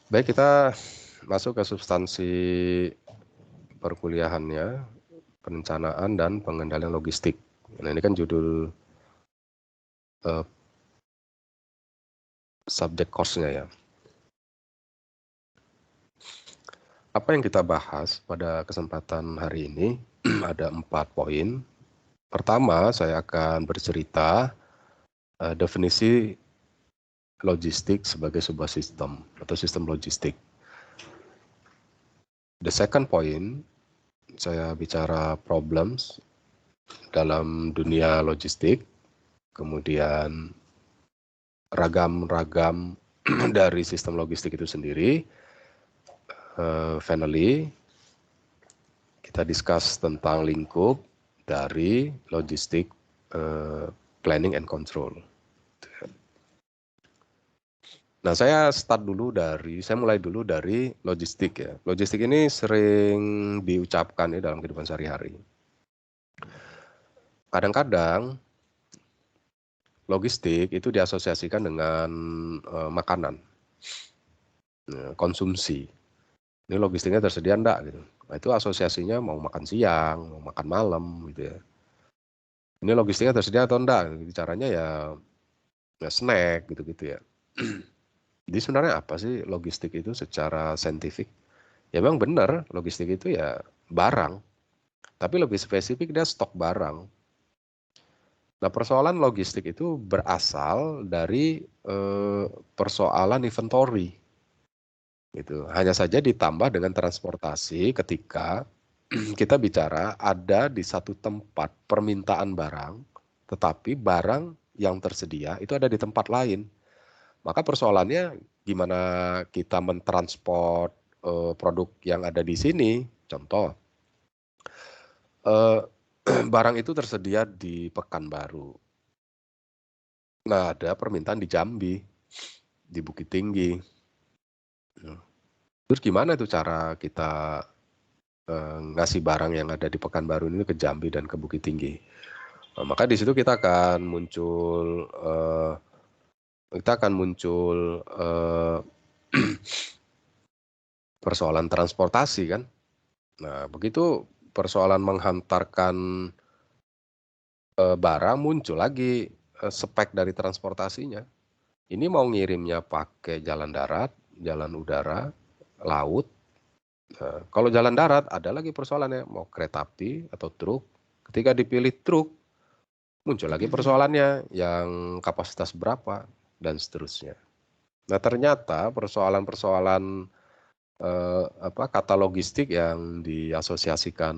Baik, kita masuk ke substansi perkuliahannya, perencanaan dan pengendalian logistik. Nah, ini kan judul subjek course-nya ya. Apa yang kita bahas pada kesempatan hari ini ada 4 poin. Pertama, saya akan bercerita definisi logistik sebagai sebuah sistem atau sistem logistik. The second point, saya bicara problems dalam dunia logistik, kemudian ragam-ragam dari sistem logistik itu sendiri. Finally, kita discuss tentang lingkup dari logistik planning and control. Nah, saya mulai dulu dari logistik ya. Logistik ini sering diucapkan ya dalam kehidupan sehari-hari. Kadang-kadang logistik itu diasosiasikan dengan makanan, konsumsi. Ini logistiknya tersedia enggak gitu. Nah, itu asosiasinya mau makan siang, mau makan malam gitu ya. Ini logistiknya tersedia atau enggak? Caranya ya snack gitu-gitu ya. Jadi sebenarnya apa sih logistik itu secara saintifik? Ya memang benar, logistik itu ya barang. Tapi lebih spesifik dia stok barang. Nah, persoalan logistik itu berasal dari persoalan inventory. Gitu. Hanya saja ditambah dengan transportasi ketika kita bicara ada di satu tempat permintaan barang, tetapi barang yang tersedia itu ada di tempat lain. Maka persoalannya gimana kita mentransport produk yang ada di sini. Contoh, barang itu tersedia di Pekanbaru. Nah, ada permintaan di Jambi, di Bukit Tinggi. Terus gimana tuh cara kita ngasih barang yang ada di Pekanbaru ini ke Jambi dan ke Bukit Tinggi? Nah, maka di situ kita akan muncul persoalan transportasi kan. Nah, begitu persoalan menghantarkan barang muncul lagi spek dari transportasinya. Ini mau ngirimnya pakai jalan darat, jalan udara, laut. Kalau jalan darat ada lagi persoalannya, mau kereta api atau truk. Ketika dipilih truk, muncul lagi persoalannya yang kapasitas berapa dan seterusnya. Nah, ternyata persoalan-persoalan kata logistik yang diasosiasikan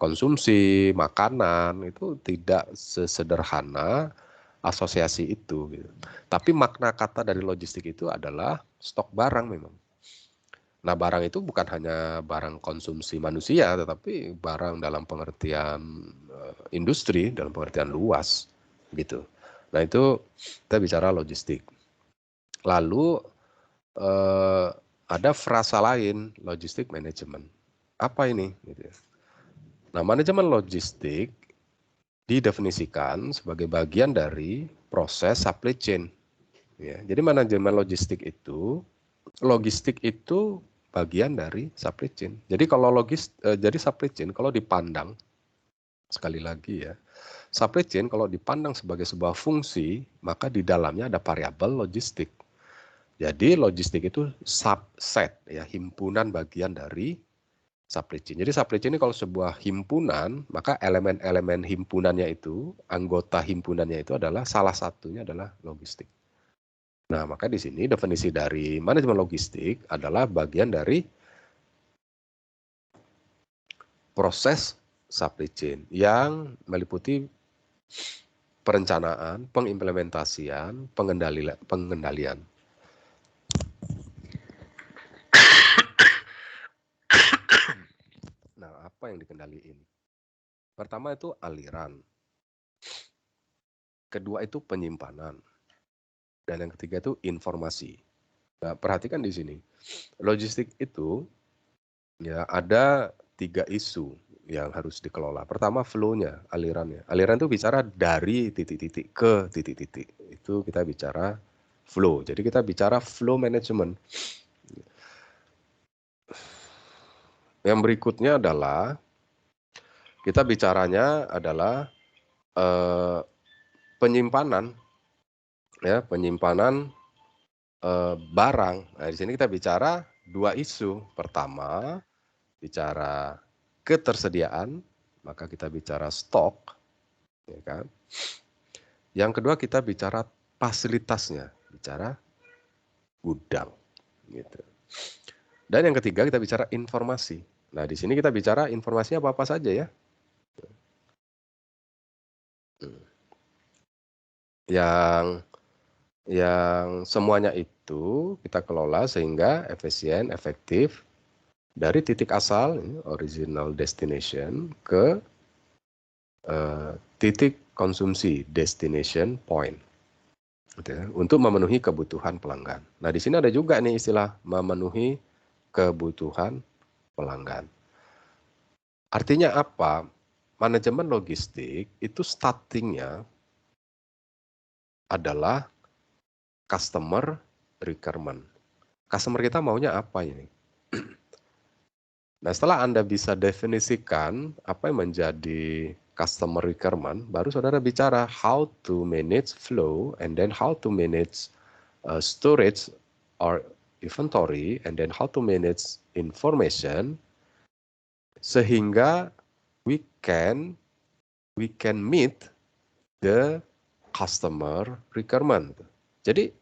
konsumsi makanan itu tidak sesederhana asosiasi itu gitu. Tapi makna kata dari logistik itu adalah stok barang memang. Nah, barang itu bukan hanya barang konsumsi manusia, tetapi barang dalam pengertian industri, dalam pengertian luas gitu. Nah, itu kita bicara logistik. Lalu ada frasa lain, logistik manajemen. Apa ini? Gitu ya. Nah, manajemen logistik didefinisikan sebagai bagian dari proses supply chain. Ya, jadi manajemen logistik itu bagian dari supply chain. Jadi kalau jadi supply chain kalau dipandang sekali lagi ya, supply chain kalau dipandang sebagai sebuah fungsi, maka di dalamnya ada variabel logistik. Jadi logistik itu subset ya, himpunan bagian dari supply chain. Jadi supply chain ini kalau sebuah himpunan, maka elemen-elemen himpunannya itu, anggota himpunannya itu adalah salah satunya adalah logistik. Nah, maka di sini definisi dari manajemen logistik adalah bagian dari proses supply chain yang meliputi perencanaan, pengimplementasian, pengendalian. Nah, apa yang dikendaliin? Pertama itu aliran. Kedua itu penyimpanan. Dan yang ketiga itu informasi. Nah, perhatikan di sini. Logistik itu ya ada 3 isu yang harus dikelola. Pertama flow-nya, alirannya. Aliran itu bicara dari titik-titik ke titik-titik. Itu kita bicara flow. Jadi kita bicara flow management. Yang berikutnya adalah kita bicaranya adalah penyimpanan, ya, penyimpanan barang. Nah, di sini kita bicara dua isu. Pertama, bicara ketersediaan, maka kita bicara stok, ya kan? Yang kedua kita bicara fasilitasnya, bicara gudang, gitu. Dan yang ketiga kita bicara informasi. Nah, di sini kita bicara informasinya apa-apa saja ya. Yang semuanya itu kita kelola sehingga efisien, efektif dari titik asal, original destination, ke titik konsumsi, destination point, gitu ya, untuk memenuhi kebutuhan pelanggan. Nah, di sini ada juga nih istilah memenuhi kebutuhan pelanggan. Artinya apa? Manajemen logistik itu startingnya adalah customer requirement. Customer kita maunya apa ini? Nah, setelah Anda bisa definisikan apa yang menjadi customer requirement, baru saudara bicara how to manage flow and then how to manage storage or inventory and then how to manage information sehingga we can meet the customer requirement. Jadi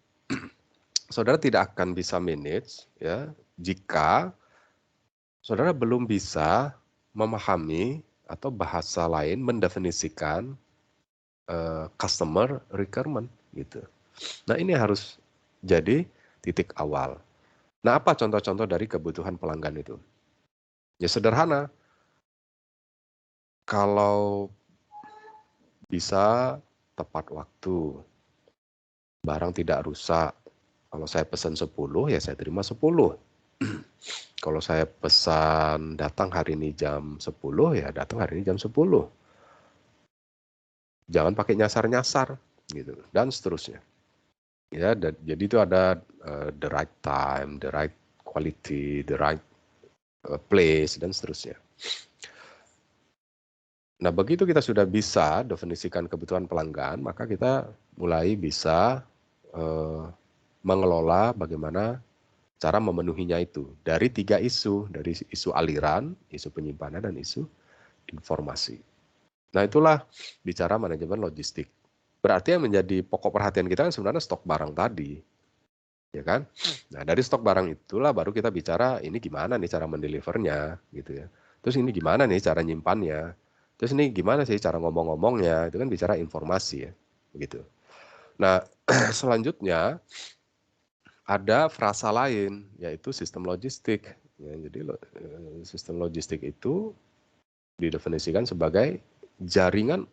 saudara tidak akan bisa manage ya jika saudara belum bisa memahami atau bahasa lain mendefinisikan customer requirement gitu. Nah, ini harus jadi titik awal. Nah, apa contoh-contoh dari kebutuhan pelanggan itu? Ya sederhana. Kalau bisa tepat waktu, barang tidak rusak. Kalau saya pesan 10, ya saya terima 10. Kalau saya pesan datang hari ini jam 10, ya datang hari ini jam 10. Jangan pakai nyasar-nyasar gitu dan seterusnya. Ya, jadi itu ada the right time, the right quality, the right place dan seterusnya. Nah, begitu kita sudah bisa definisikan kebutuhan pelanggan, maka kita mulai bisa mengelola bagaimana cara memenuhinya itu. Dari 3 isu, dari isu aliran, isu penyimpanan, dan isu informasi. Nah, itulah bicara manajemen logistik. Berarti yang menjadi pokok perhatian kita kan sebenarnya stok barang tadi. Ya kan? Nah, dari stok barang itulah baru kita bicara ini gimana nih cara mendelivernya gitu ya. Terus ini gimana nih cara nyimpannya. Terus ini gimana sih cara ngomong-ngomongnya. Itu kan bicara informasi ya. Begitu. Nah, selanjutnya ada frasa lain yaitu sistem logistik. Ya, jadi sistem logistik itu didefinisikan sebagai jaringan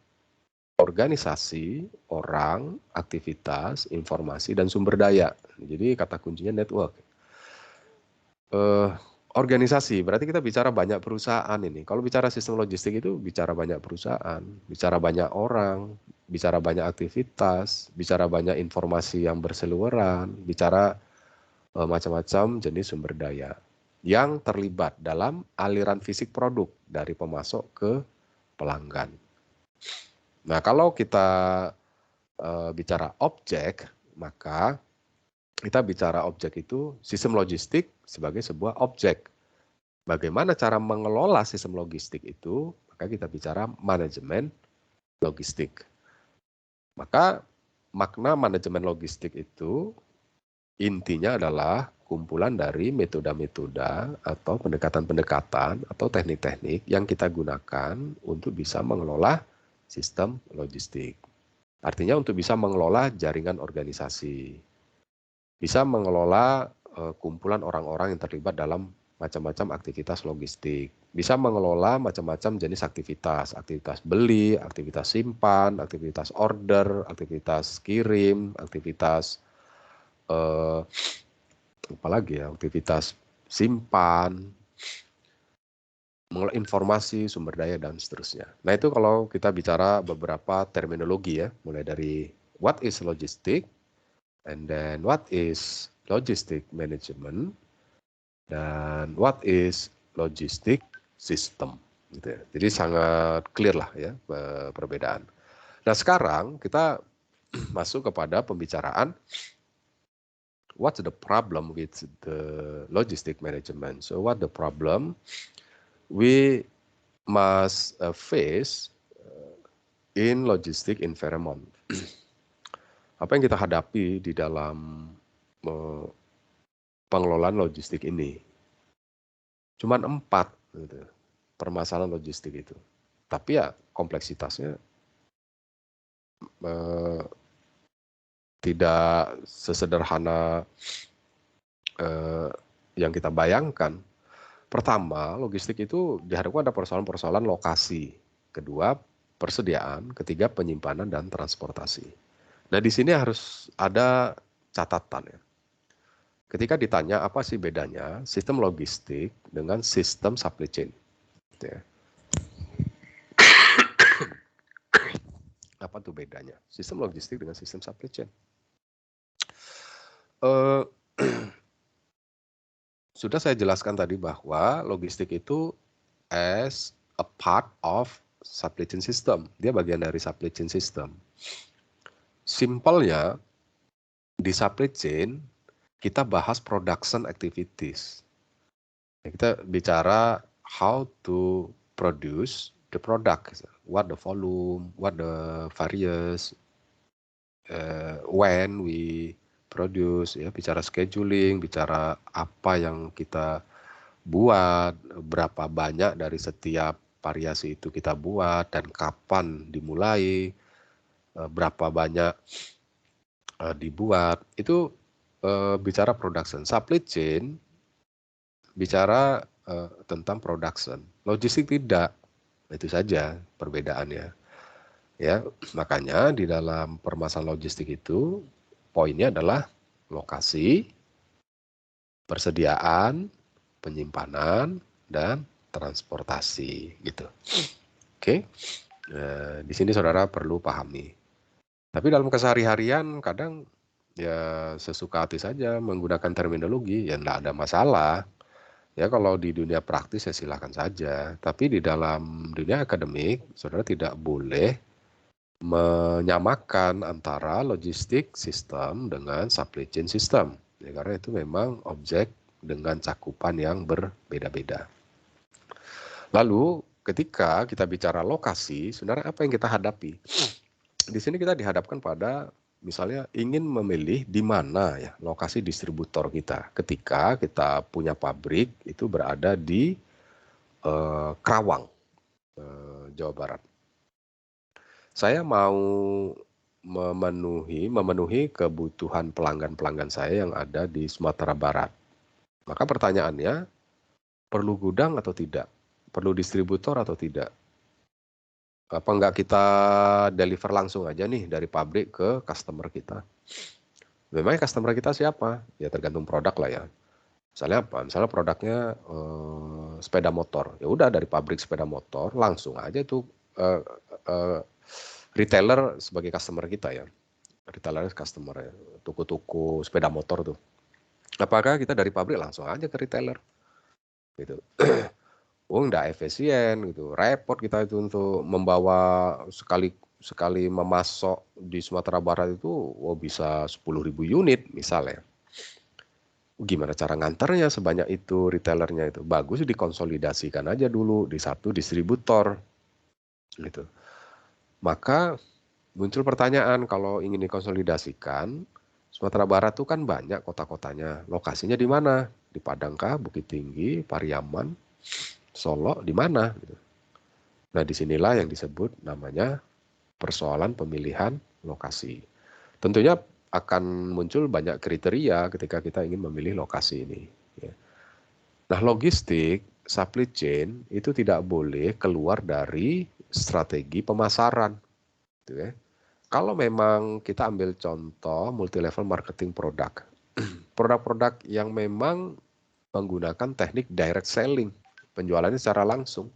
organisasi, orang, aktivitas, informasi, dan sumber daya. Jadi kata kuncinya network. Organisasi, berarti kita bicara banyak perusahaan ini. Kalau bicara sistem logistik itu bicara banyak perusahaan, bicara banyak orang, bicara banyak aktivitas, bicara banyak informasi yang berseliweran, bicara macam-macam jenis sumber daya yang terlibat dalam aliran fisik produk dari pemasok ke pelanggan. Nah, kalau kita bicara objek, maka kita bicara objek itu sistem logistik sebagai sebuah objek. Bagaimana cara mengelola sistem logistik itu, maka kita bicara manajemen logistik. Maka makna manajemen logistik itu intinya adalah kumpulan dari metode-metode atau pendekatan-pendekatan atau teknik-teknik yang kita gunakan untuk bisa mengelola sistem logistik. Artinya untuk bisa mengelola jaringan organisasi, bisa mengelola kumpulan orang-orang yang terlibat dalam macam-macam aktivitas logistik, bisa mengelola macam-macam jenis aktivitas, aktivitas beli, aktivitas simpan, aktivitas order, aktivitas kirim, aktivitas apalagi ya, aktivitas simpan, mengelola informasi, sumber daya, dan seterusnya. Nah, itu kalau kita bicara beberapa terminologi ya, mulai dari what is logistik, And then what is logistic management, dan what is logistic system, gitu ya. Jadi sangat clear lah ya perbedaan. Nah sekarang kita masuk kepada pembicaraan what's the problem with the logistic management. So what the problem we must face in logistic environment. Apa yang kita hadapi di dalam pengelolaan logistik ini? Cuman 4 gitu, permasalahan logistik itu. Tapi ya kompleksitasnya tidak sesederhana yang kita bayangkan. Pertama, logistik itu dihadapkan ada persoalan-persoalan lokasi. Kedua, persediaan. Ketiga, penyimpanan dan transportasi. Nah, di sini harus ada catatan ya. Ketika ditanya apa sih bedanya sistem logistik dengan sistem supply chain. Gitu ya. Apa tuh bedanya? Sistem logistik dengan sistem supply chain. Sudah saya jelaskan tadi bahwa logistik itu as a part of supply chain system. Dia bagian dari supply chain system. Simpelnya, di supply chain kita bahas production activities. Kita bicara how to produce the product, what the volume, what the various, when we produce, ya, bicara scheduling, bicara apa yang kita buat, berapa banyak dari setiap variasi itu kita buat, dan kapan dimulai, berapa banyak dibuat, itu bicara production. Supply chain bicara tentang production. Logistik tidak, itu saja perbedaannya. Ya, makanya di dalam permasalahan logistik itu poinnya adalah lokasi, persediaan, penyimpanan, dan transportasi gitu. Oke, di sini saudara perlu pahami. Tapi dalam kesehari-harian kadang ya sesuka hati saja menggunakan terminologi, ya enggak ada masalah. Ya kalau di dunia praktis ya silakan saja. Tapi di dalam dunia akademik, saudara tidak boleh menyamakan antara logistik sistem dengan supply chain system. Ya, karena itu memang objek dengan cakupan yang berbeda-beda. Lalu ketika kita bicara lokasi, sebenarnya apa yang kita hadapi? Di sini kita dihadapkan pada misalnya ingin memilih di mana ya lokasi distributor kita. Ketika kita punya pabrik itu berada di Karawang, Jawa Barat. Saya mau memenuhi kebutuhan pelanggan-pelanggan saya yang ada di Sumatera Barat. Maka pertanyaannya, perlu gudang atau tidak? Perlu distributor atau tidak? Apa enggak kita deliver langsung aja nih dari pabrik ke customer kita? Memangnya customer kita siapa? Ya tergantung produk lah ya. Misalnya apa? Misalnya produknya sepeda motor. Ya udah dari pabrik sepeda motor langsung aja tuh retailer sebagai customer kita ya. Retailer customer ya. Tuku-tuku sepeda motor tuh. Apakah kita dari pabrik langsung aja ke retailer? Gitu. Enggak efisien gitu. Repot kita itu untuk membawa sekali memasok di Sumatera Barat itu bisa 10.000 unit misalnya. Gimana cara nganternya sebanyak itu retailernya itu? Bagus dikonsolidasikan aja dulu di satu distributor gitu. Maka muncul pertanyaan, kalau ingin dikonsolidasikan, Sumatera Barat itu kan banyak kota-kotanya. Lokasinya di mana? Di Padang kah, Bukit Tinggi, Pariaman, Solo, di mana? Nah, disinilah yang disebut namanya persoalan pemilihan lokasi. Tentunya akan muncul banyak kriteria ketika kita ingin memilih lokasi ini. Nah, logistik, supply chain itu tidak boleh keluar dari strategi pemasaran. Gitu ya. Kalau memang kita ambil contoh multi-level marketing produk, produk-produk yang memang menggunakan teknik direct selling, penjualannya secara langsung.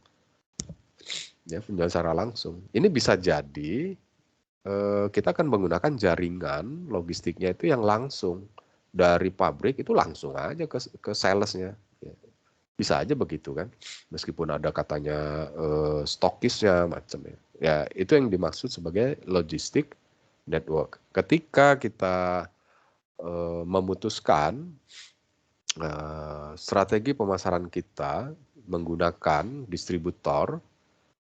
Ya, penjualan secara langsung. Ini bisa jadi kita akan menggunakan jaringan logistiknya itu yang langsung dari pabrik itu langsung aja ke salesnya. Ya. Bisa aja begitu kan, meskipun ada katanya stokisnya macam ya. Ya itu yang dimaksud sebagai logistik network. Ketika kita memutuskan strategi pemasaran kita menggunakan distributor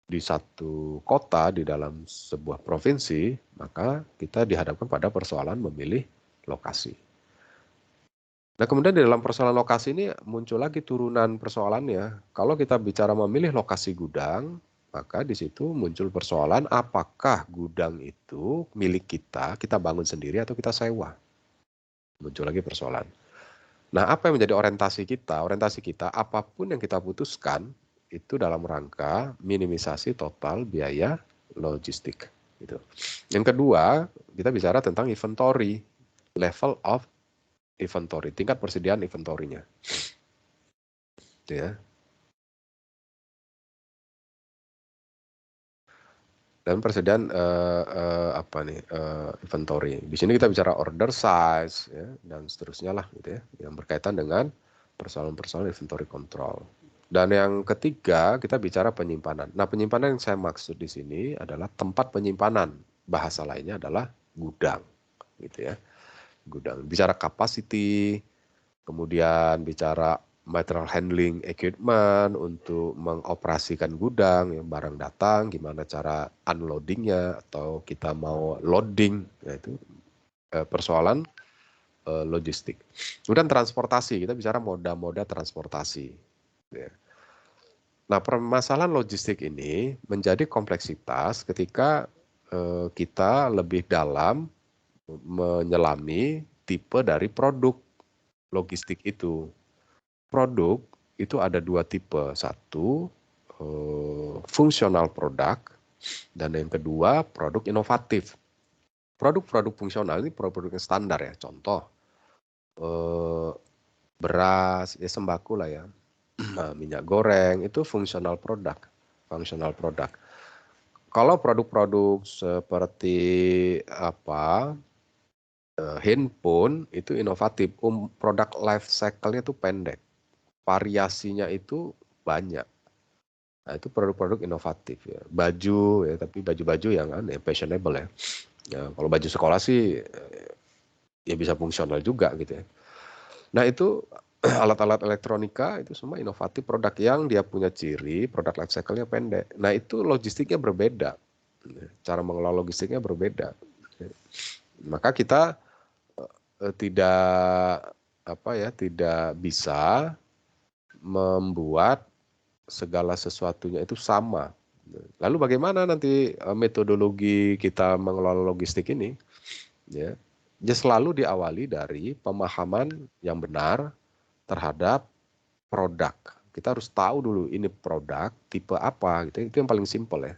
di satu kota di dalam sebuah provinsi, maka kita dihadapkan pada persoalan memilih lokasi. Nah, kemudian di dalam persoalan lokasi ini muncul lagi turunan persoalannya. Kalau kita bicara memilih lokasi gudang, maka di situ muncul persoalan apakah gudang itu milik kita bangun sendiri atau kita sewa. Muncul lagi persoalan. Nah, apa yang menjadi orientasi kita? Orientasi kita apapun yang kita putuskan itu dalam rangka minimisasi total biaya logistik. Gitu. Yang kedua, kita bicara tentang inventory, level of inventory, tingkat persediaan inventory-nya. Ya. Dan persediaan inventory. Di sini kita bicara order size ya, dan seterusnya lah gitu ya, yang berkaitan dengan persoalan-persoalan inventory control. Dan yang ketiga kita bicara penyimpanan. Nah, penyimpanan yang saya maksud di sini adalah tempat penyimpanan. Bahasa lainnya adalah gudang, gitu ya. Gudang. Bicara capacity, kemudian bicara material handling equipment untuk mengoperasikan gudang, yang barang datang, gimana cara unloadingnya atau kita mau loading, yaitu persoalan logistik. Kemudian transportasi, kita bicara moda-moda transportasi. Ya. Nah, permasalahan logistik ini menjadi kompleksitas ketika kita lebih dalam menyelami tipe dari produk logistik itu. Produk itu ada dua tipe. Satu, fungsional produk, dan yang kedua, produk inovatif. Produk-produk fungsional ini produk-produk yang standar ya. Contoh, beras, ya sembako lah ya. Minyak goreng, itu fungsional produk. Functional product. Kalau produk-produk seperti handphone itu inovatif, produk life cycle-nya itu pendek, variasinya itu banyak. Nah, itu produk-produk inovatif ya. Baju ya, tapi baju-baju yang fashionable ya. Ya, kalau baju sekolah sih ya bisa fungsional juga gitu ya. Nah, itu alat-alat elektronika itu semua inovatif, produk yang dia punya ciri produk life cycle-nya pendek. Nah, itu logistiknya berbeda. Cara mengelola logistiknya berbeda. Maka kita tidak bisa membuat segala sesuatunya itu sama. Lalu bagaimana nanti metodologi kita mengelola logistik ini? Ya, selalu diawali dari pemahaman yang benar terhadap produk. Kita harus tahu dulu ini produk tipe apa gitu. Itu yang paling simpel ya.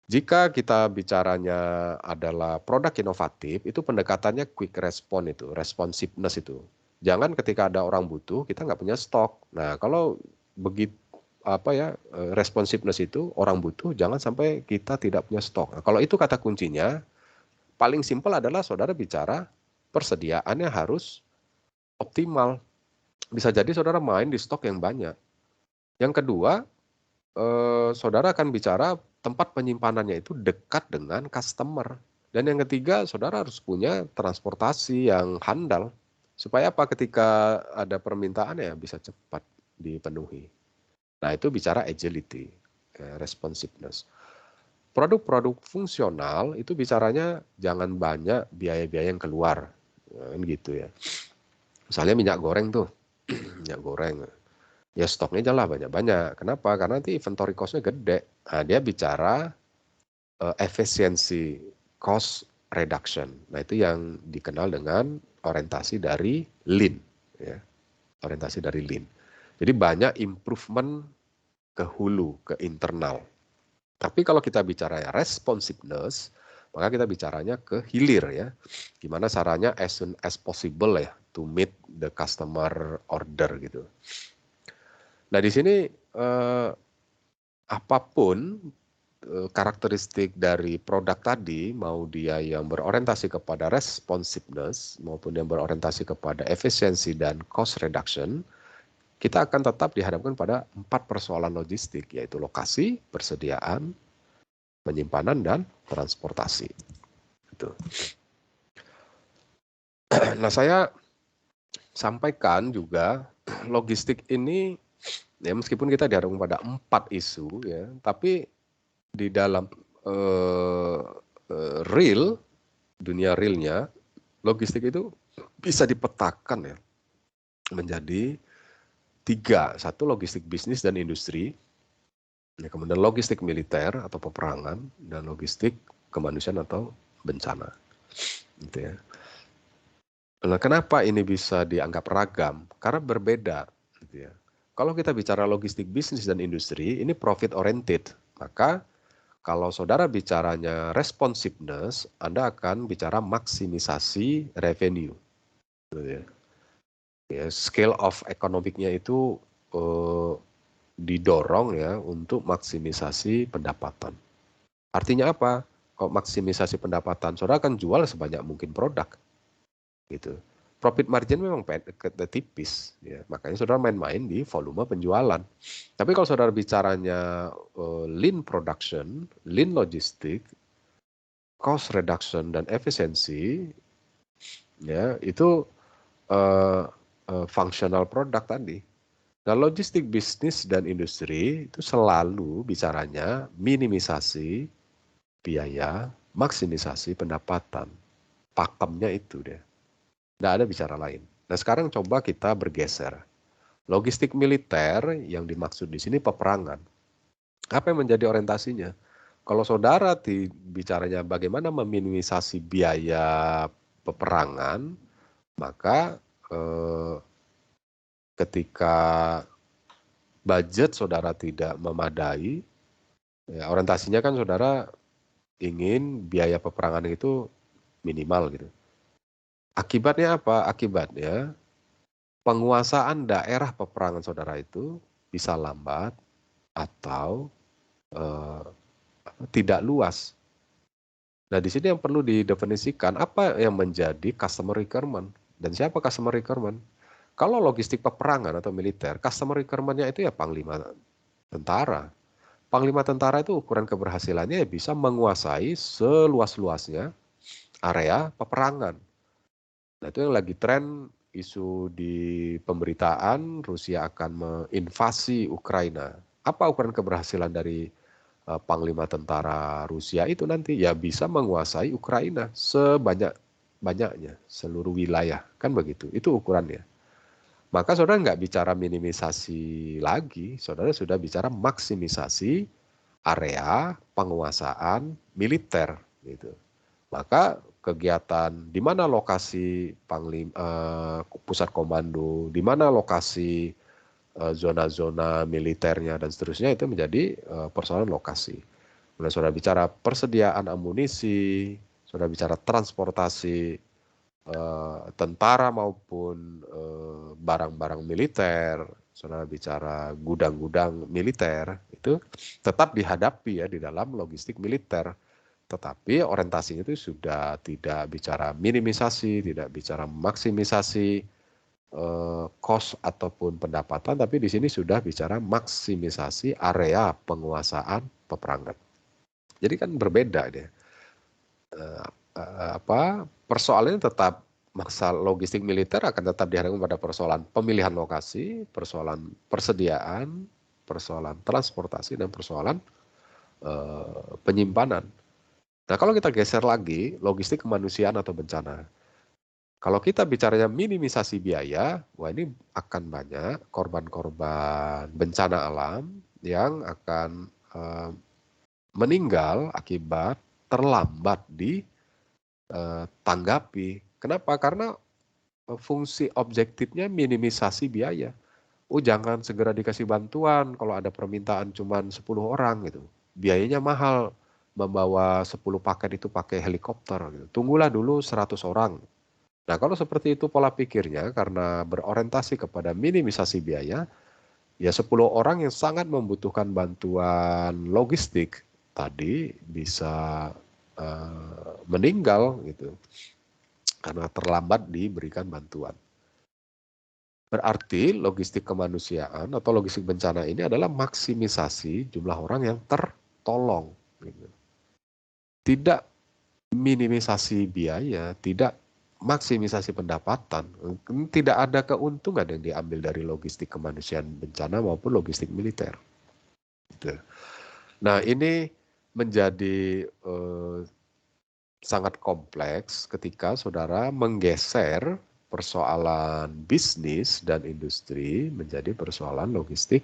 Jika kita bicaranya adalah produk inovatif, itu pendekatannya quick response itu, responsiveness itu. Jangan ketika ada orang butuh, kita nggak punya stok. Nah, kalau begitu responsiveness itu orang butuh, jangan sampai kita tidak punya stok. Nah, kalau itu kata kuncinya, paling simpel adalah saudara bicara persediaannya harus optimal. Bisa jadi saudara main di stok yang banyak. Yang kedua, saudara akan bicara tempat penyimpanannya itu dekat dengan customer. Dan yang ketiga, saudara harus punya transportasi yang handal. Supaya apa? Ketika ada permintaan ya bisa cepat dipenuhi. Nah, itu bicara agility, responsiveness. Produk-produk fungsional itu bicaranya jangan banyak biaya-biaya yang keluar. Gitu ya. Misalnya minyak goreng tuh. Minyak goreng. Ya stoknya janganlah banyak-banyak. Kenapa? Karena nanti inventory cost-nya gede. Nah, dia bicara efisiensi, cost reduction. Nah, itu yang dikenal dengan orientasi dari lean. Ya. Orientasi dari lean. Jadi banyak improvement ke hulu, ke internal. Tapi kalau kita bicara ya responsiveness, maka kita bicaranya ke hilir ya. Gimana caranya as soon as possible ya to meet the customer order gitu. Nah, di sini apapun karakteristik dari produk tadi, mau dia yang berorientasi kepada responsiveness maupun yang berorientasi kepada efisiensi dan cost reduction, kita akan tetap dihadapkan pada 4 persoalan logistik, yaitu lokasi, persediaan, penyimpanan, dan transportasi. Gitu. Nah, saya sampaikan juga logistik ini, ya meskipun kita dihadapkan pada 4 isu, ya, tapi di dalam real, dunia realnya, logistik itu bisa dipetakan ya menjadi 3. Satu, logistik bisnis dan industri, ya, kemudian logistik militer atau peperangan, dan logistik kemanusiaan atau bencana. Gitu ya. Nah, kenapa ini bisa dianggap ragam? Karena berbeda. Gitu ya. Kalau kita bicara logistik bisnis dan industri, ini profit oriented. Maka kalau saudara bicaranya responsiveness, Anda akan bicara maksimisasi revenue. Gitu ya. Ya, scale of economic-nya itu didorong ya untuk maksimisasi pendapatan. Artinya apa? Kalau maksimisasi pendapatan, saudara akan jual sebanyak mungkin produk. Gitu. Profit margin memang tipis, ya. Makanya saudara main-main di volume penjualan. Tapi kalau saudara bicaranya lean production, lean logistik, cost reduction dan efisiensi, ya itu functional product tadi. Nah, logistik bisnis dan industri itu selalu bicaranya minimisasi biaya, maksimisasi pendapatan. Pakemnya itu deh. Nggak ada bicara lain. Nah, sekarang coba kita bergeser. Logistik militer yang dimaksud di sini peperangan. Apa yang menjadi orientasinya? Kalau saudara bicaranya bagaimana meminimisasi biaya peperangan, maka ketika budget saudara tidak memadai, ya, orientasinya kan saudara ingin biaya peperangan itu minimal gitu. Akibatnya apa? Akibatnya penguasaan daerah peperangan saudara itu bisa lambat atau tidak luas. Nah, di sini yang perlu didefinisikan apa yang menjadi customer requirement dan siapa customer requirement. Kalau logistik peperangan atau militer, customer requirement-nya itu ya panglima tentara. Panglima tentara itu ukuran keberhasilannya ya bisa menguasai seluas-luasnya area peperangan. Nah, itu yang lagi tren isu di pemberitaan Rusia akan menginvasi Ukraina. Apa ukuran keberhasilan dari panglima tentara Rusia itu nanti? Ya bisa menguasai Ukraina sebanyak-banyaknya, seluruh wilayah. Kan begitu, itu ukurannya. Maka saudara nggak bicara minimisasi lagi, saudara sudah bicara maksimisasi area penguasaan militer. Gitu. Maka kegiatan di mana lokasi pusat komando, di mana lokasi zona-zona militernya dan seterusnya itu menjadi persoalan lokasi. Kemudian saudara bicara persediaan amunisi, saudara bicara transportasi tentara maupun barang-barang militer, saudara bicara gudang-gudang militer, itu tetap dihadapi ya di dalam logistik militer. Tetapi orientasinya itu sudah tidak bicara minimisasi, tidak bicara maksimisasi cost ataupun pendapatan, tapi di sini sudah bicara maksimisasi area penguasaan peperangan. Jadi kan berbeda deh. Persoalannya tetap masalah logistik militer akan tetap dihadapkan pada persoalan pemilihan lokasi, persoalan persediaan, persoalan transportasi, dan persoalan penyimpanan. Nah, kalau kita geser lagi, logistik kemanusiaan atau bencana. Kalau kita bicaranya minimisasi biaya, wah ini akan banyak korban-korban bencana alam yang akan meninggal akibat terlambat ditanggapi. Kenapa? Karena fungsi objektifnya minimisasi biaya. Oh, jangan segera dikasih bantuan kalau ada permintaan cuma 10 orang gitu. Biayanya mahal. Membawa 10 paket itu pakai helikopter gitu. Tunggulah dulu 100 orang. Nah, kalau seperti itu pola pikirnya karena berorientasi kepada minimisasi biaya, ya 10 orang yang sangat membutuhkan bantuan logistik tadi bisa meninggal gitu karena terlambat diberikan bantuan. Berarti logistik kemanusiaan atau logistik bencana ini adalah maksimisasi jumlah orang yang tertolong. Gitu. Tidak minimisasi biaya, tidak maksimisasi pendapatan. Tidak ada keuntungan yang diambil dari logistik kemanusiaan bencana maupun logistik militer. Gitu. Nah ini menjadi sangat kompleks ketika saudara menggeser persoalan bisnis dan industri menjadi persoalan logistik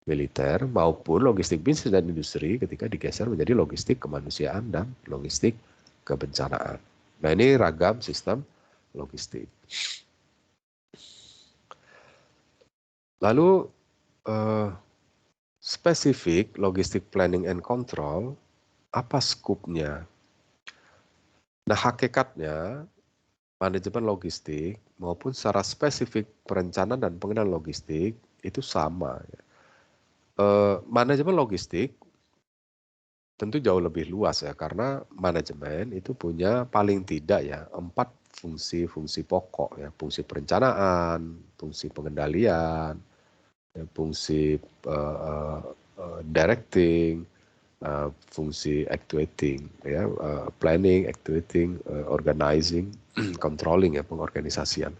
militer maupun logistik bisnis dan industri ketika digeser menjadi logistik kemanusiaan dan logistik kebencanaan. Nah ini ragam sistem logistik. Lalu spesifik logistik planning and control, apa skupnya? Nah hakikatnya manajemen logistik maupun secara spesifik perencanaan dan pengendalian logistik itu sama. Manajemen logistik tentu jauh lebih luas ya karena manajemen itu punya paling tidak ya 4 fungsi-fungsi pokok ya, fungsi perencanaan, fungsi pengendalian, fungsi directing, fungsi actuating ya, planning, actuating, organizing, controlling ya, pengorganisasian.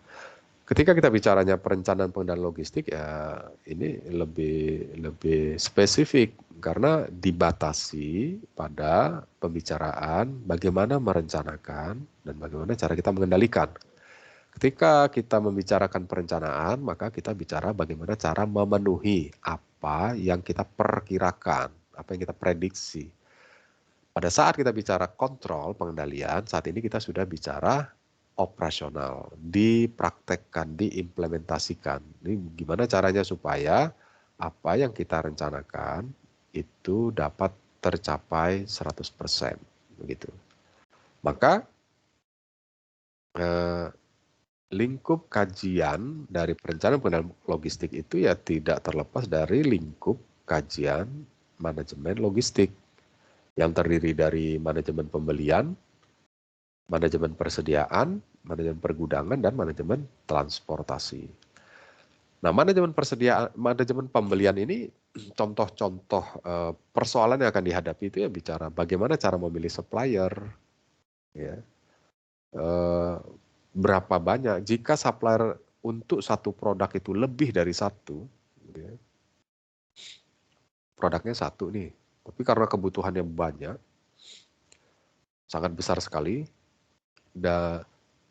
Ketika kita bicaranya perencanaan pengendalian logistik ya ini lebih spesifik karena dibatasi pada pembicaraan bagaimana merencanakan dan bagaimana cara kita mengendalikan. Ketika kita membicarakan perencanaan maka kita bicara bagaimana cara memenuhi apa yang kita perkirakan, apa yang kita prediksi. Pada saat kita bicara kontrol pengendalian, saat ini kita sudah bicara operasional, dipraktekkan, diimplementasikan. Ini gimana caranya supaya apa yang kita rencanakan itu dapat tercapai 100%. Begitu. Maka lingkup kajian dari perencanaan pengendalian logistik itu ya tidak terlepas dari lingkup kajian manajemen logistik yang terdiri dari manajemen pembelian, manajemen persediaan, manajemen pergudangan, dan manajemen transportasi. Nah, manajemen persediaan, manajemen pembelian ini contoh-contoh persoalan yang akan dihadapi itu ya bicara bagaimana cara memilih supplier, ya, berapa banyak. Jika supplier untuk satu produk itu lebih dari satu, ya, produknya satu nih, tapi karena kebutuhannya banyak, sangat besar sekali,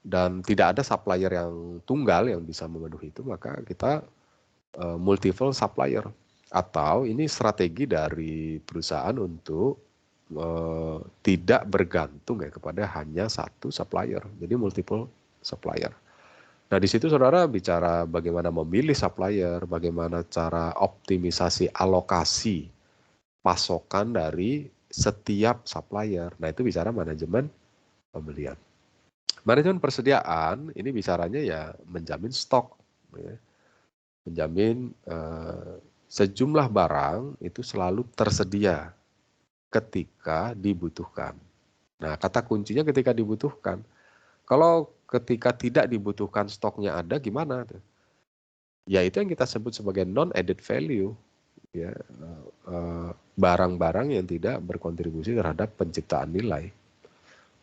dan tidak ada supplier yang tunggal yang bisa memenuhi itu, maka kita multiple supplier. Atau ini strategi dari perusahaan untuk tidak bergantung ya kepada hanya satu supplier. Jadi multiple supplier. Nah di situ saudara bicara bagaimana memilih supplier, bagaimana cara optimisasi alokasi pasokan dari setiap supplier. Nah itu bicara manajemen pembelian. Manajemen persediaan ini bicaranya ya menjamin stok, ya. Menjamin sejumlah barang itu selalu tersedia ketika dibutuhkan. Nah kata kuncinya ketika dibutuhkan. Kalau ketika tidak dibutuhkan stoknya ada gimana? Ya itu yang kita sebut sebagai non-added value, ya, barang-barang yang tidak berkontribusi terhadap penciptaan nilai.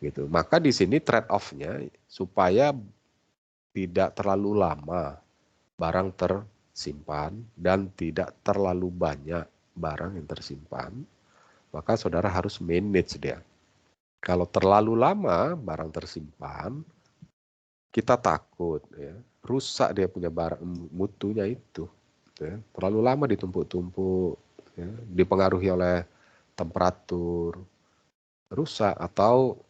Gitu. Maka di sini trade-off-nya supaya tidak terlalu lama barang tersimpan dan tidak terlalu banyak barang yang tersimpan, maka saudara harus manage dia. Kalau terlalu lama barang tersimpan, kita takut ya, rusak dia punya barang mutunya itu. Ya. Terlalu lama ditumpuk-tumpuk, ya, dipengaruhi oleh temperatur, rusak atau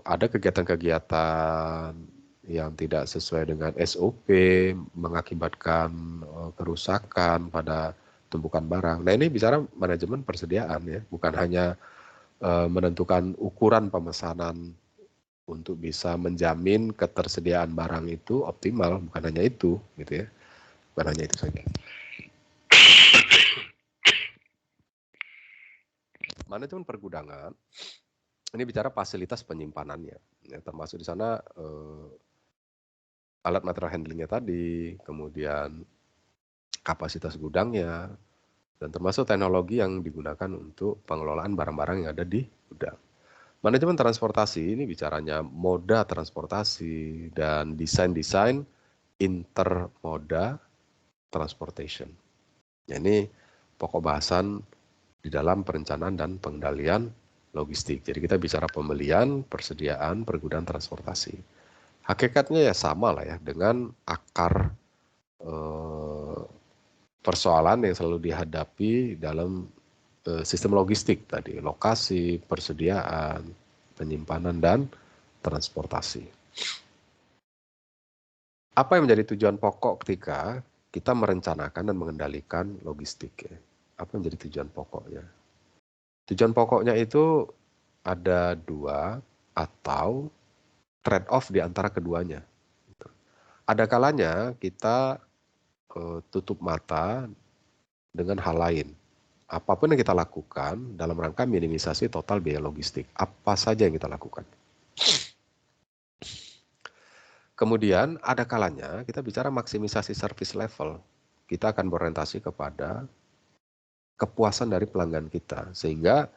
ada kegiatan-kegiatan yang tidak sesuai dengan SOP mengakibatkan kerusakan pada tumpukan barang. Nah ini bicara manajemen persediaan ya, bukan hanya menentukan ukuran pemesanan untuk bisa menjamin ketersediaan barang itu optimal, bukan hanya itu gitu ya. Bukan hanya itu saja. Manajemen pergudangan ini bicara fasilitas penyimpanannya, ya, termasuk di sana alat material handlingnya tadi, kemudian kapasitas gudangnya, dan termasuk teknologi yang digunakan untuk pengelolaan barang-barang yang ada di gudang. Manajemen transportasi ini bicaranya moda transportasi dan desain-desain intermoda transportation. Ini pokok bahasan di dalam perencanaan dan pengendalian logistik. Jadi kita bicara pembelian, persediaan, pergudaan transportasi. Hakikatnya ya sama lah ya dengan akar persoalan yang selalu dihadapi dalam sistem logistik tadi, lokasi, persediaan, penyimpanan, dan transportasi. Apa yang menjadi tujuan pokok ketika kita merencanakan dan mengendalikan logistik? Ya? Apa yang menjadi tujuan pokoknya? Tujuan pokoknya itu ada dua atau trade-off di antara keduanya. Ada kalanya kita tutup mata dengan hal lain. Apapun yang kita lakukan dalam rangka minimisasi total biaya logistik. Apa saja yang kita lakukan. Kemudian ada kalanya kita bicara maksimisasi service level. Kita akan berorientasi kepada kepuasan dari pelanggan kita. Sehingga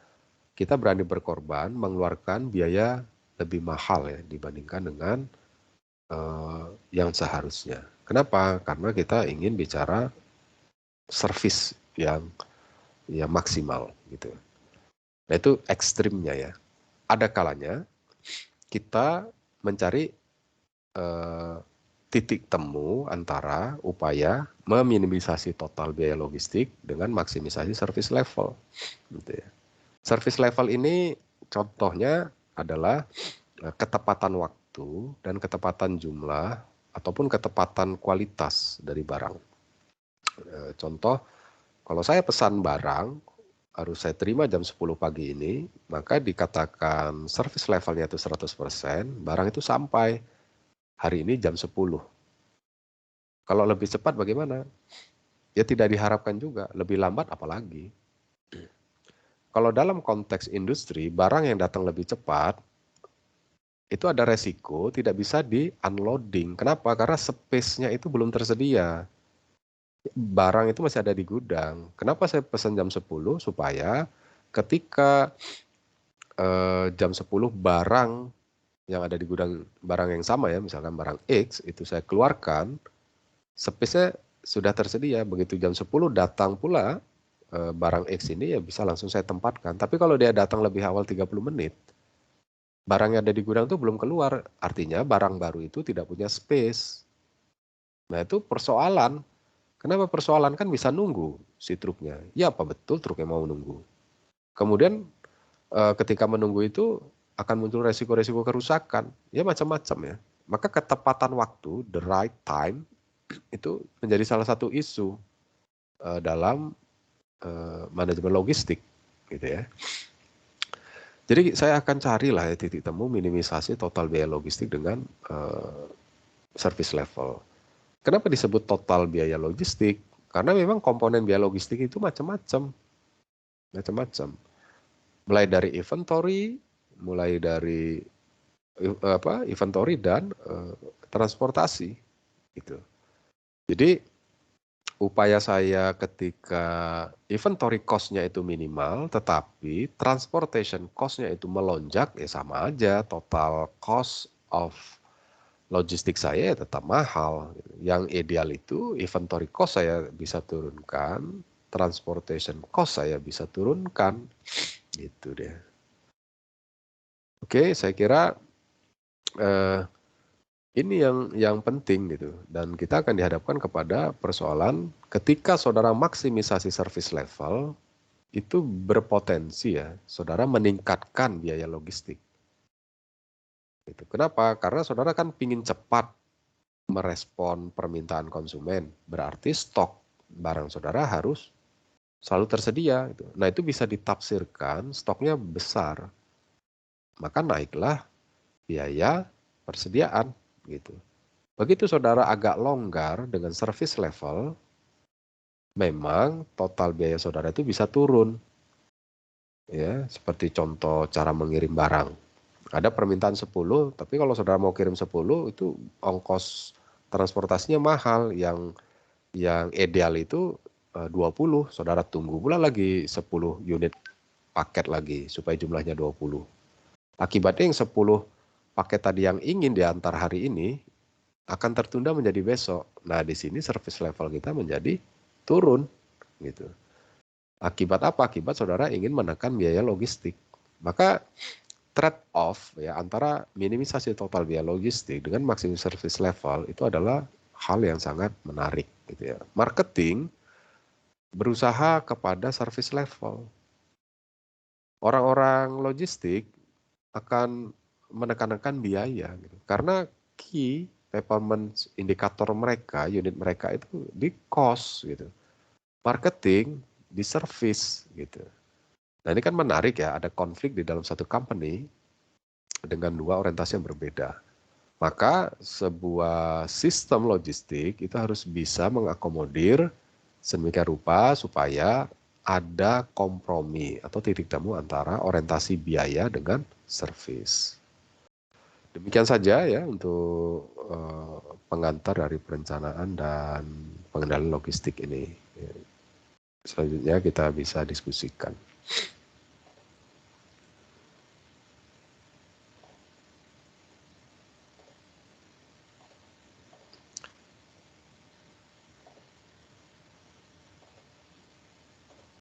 kita berani berkorban mengeluarkan biaya lebih mahal ya dibandingkan dengan yang seharusnya. Kenapa? Karena kita ingin bicara service yang maksimal gitu. Nah itu ekstrimnya ya. Ada kalanya kita mencari titik temu antara upaya meminimisasi total biaya logistik dengan maksimisasi service level. Gitu ya. Service level ini contohnya adalah ketepatan waktu dan ketepatan jumlah ataupun ketepatan kualitas dari barang. Contoh, kalau saya pesan barang, harus saya terima jam 10 pagi ini, maka dikatakan service levelnya itu 100%, barang itu sampai hari ini jam 10. Kalau lebih cepat bagaimana? Ya tidak diharapkan juga, lebih lambat apalagi. Kalau dalam konteks industri, barang yang datang lebih cepat, itu ada resiko tidak bisa di-unloading. Kenapa? Karena space-nya itu belum tersedia. Barang itu masih ada di gudang. Kenapa saya pesan jam 10? Supaya ketika jam 10 barang yang ada di gudang, barang yang sama ya, misalkan barang X, itu saya keluarkan, space-nya sudah tersedia. Begitu jam 10 datang pula barang X ini ya bisa langsung saya tempatkan. Tapi kalau dia datang lebih awal 30 menit, barang yang ada di gudang itu belum keluar. Artinya barang baru itu tidak punya space. Nah itu persoalan. Kenapa persoalan? Kan bisa nunggu si truknya. Ya apa betul truknya mau nunggu. Kemudian ketika menunggu itu akan muncul resiko-resiko kerusakan. Ya macam-macam ya. Maka ketepatan waktu, the right time, itu menjadi salah satu isu dalam manajemen logistik. Gitu ya. Jadi saya akan carilah ya titik temu minimisasi total biaya logistik dengan service level. Kenapa disebut total biaya logistik? Karena memang komponen biaya logistik itu macam-macam. Macam-macam. Mulai dari inventory, mulai dari inventory dan transportasi gitu. Jadi upaya saya ketika inventory cost-nya itu minimal, tetapi transportation cost-nya itu melonjak, ya sama aja, total cost of logistik saya ya tetap mahal. Yang ideal itu inventory cost saya bisa turunkan, transportation cost saya bisa turunkan, gitu deh. Oke, saya kira ini yang penting gitu. Dan kita akan dihadapkan kepada persoalan ketika saudara maksimisasi service level, itu berpotensi ya, saudara meningkatkan biaya logistik. Gitu. Kenapa? Karena saudara kan pingin cepat merespon permintaan konsumen. Berarti stok barang saudara harus selalu tersedia. Gitu. Nah itu bisa ditafsirkan stoknya besar. Maka naiklah biaya persediaan. Gitu. Begitu saudara agak longgar dengan service level, memang total biaya saudara itu bisa turun. Ya, seperti contoh cara mengirim barang. Ada permintaan 10, tapi kalau saudara mau kirim 10 itu ongkos transportasinya mahal. Yang ideal itu 20. Saudara tunggu pula lagi 10 unit paket lagi supaya jumlahnya 20. Akibatnya yang 10 paket tadi yang ingin diantar hari ini akan tertunda menjadi besok. Nah, di sini service level kita menjadi turun gitu. Akibat apa? Akibat saudara ingin menekan biaya logistik. Maka trade off ya antara minimisasi total biaya logistik dengan maksimum service level itu adalah hal yang sangat menarik gitu ya. Marketing berusaha kepada service level. Orang-orang logistik akan menekan-nekan biaya gitu. Karena key performance indikator mereka, unit mereka itu di cost gitu. Marketing di service gitu. Nah, ini kan menarik ya, ada konflik di dalam satu company dengan dua orientasi yang berbeda. Maka sebuah sistem logistik itu harus bisa mengakomodir sedemikian rupa supaya ada kompromi atau titik temu antara orientasi biaya dengan service. Demikian saja ya untuk pengantar dari perencanaan dan pengendalian logistik ini. Selanjutnya kita bisa diskusikan.